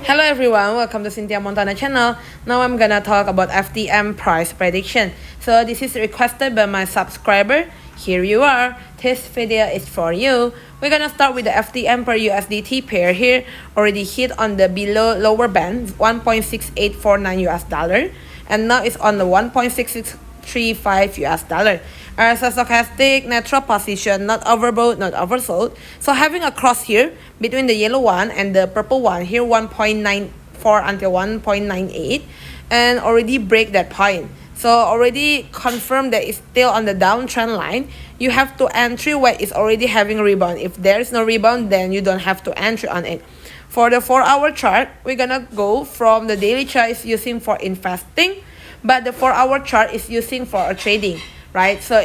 Hello everyone, welcome to Cynthia Montana channel. Now I'm gonna talk about FTM price prediction. So this is requested by my subscriber. Here you are. This video is for you. We're gonna start with the FTM per USDT pair here. Already hit on the below lower band 1.6849 US dollar, and now it's on the 1.6635 US dollar. As a stochastic natural position, not overbought, not oversold. So having a cross here between the yellow one and the purple one here, 1.94 until 1.98, and already break that point. So already confirmed that it's still on the downtrend line. You have to entry where it's already having a rebound. If there is no rebound, then you don't have to entry on it. For the 4-hour chart, we're gonna go from the daily chart is using for investing, but the 4-hour chart is using for a trading. Right, so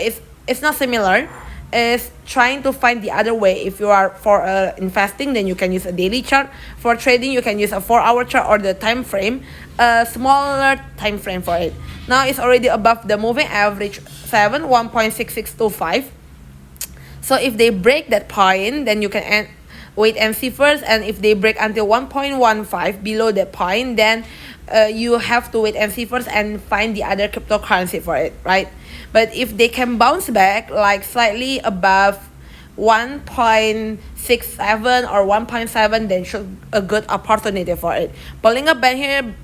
it's not similar. It's trying to find the other way. If you are for investing, then you can use a daily chart. For trading, you can use a 4-hour chart or the time frame, a smaller time frame for it. Now it's already above the moving average 1.6625. So if they break that point, then you can wait and see first. And if they break until 1.15 below that point, then you have to wait and see first and find the other cryptocurrency for it, right? But if they can bounce back like slightly above 1.67 or 1.7, then should a good opportunity for it. Pulling a band here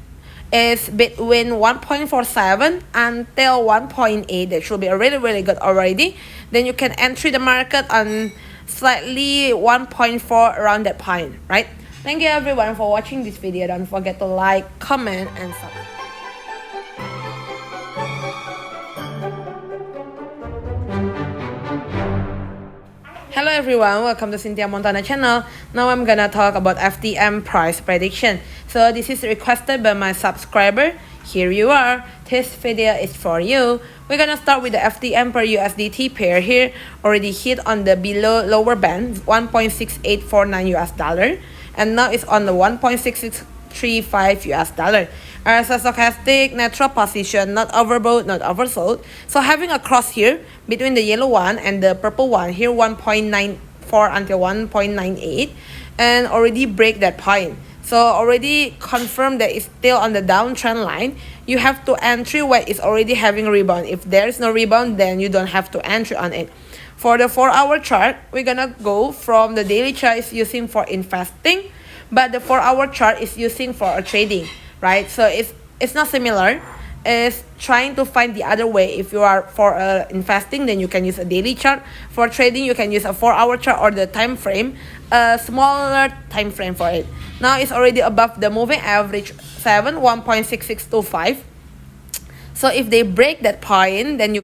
is between 1.47 until 1.8. That should be a really good already. Then you can enter the market on slightly 1.4 around that point, right? Thank you everyone for watching this video. Don't forget to like, comment, and subscribe. Hello everyone, welcome to Cynthia Montana channel. Now I'm gonna talk about FTM price prediction. So this is requested by my subscriber. Here you are. This video is for you. We're gonna start with the FTM per USDT pair here. Already hit on the below lower band 1.6849 US dollar, and now it's on the 1.6635 US dollar. As a stochastic natural position, not overbought, not oversold. So having a cross here between the yellow one and the purple one here, 1.94 until 1.98, and already break that point. So already confirmed that it's still on the downtrend line. You have to entry where it's already having a rebound. If there is no rebound, then you don't have to entry on it. For the 4-hour chart, we're gonna go from the daily chart is using for investing, but the 4-hour chart is using for a trading. Right, so it's not similar. It's trying to find the other way. If you are for investing, then you can use a daily chart. For trading, you can use a 4-hour chart or the time frame, a smaller time frame for it. Now it's already above the moving average 1.6625. So if they break that point, then you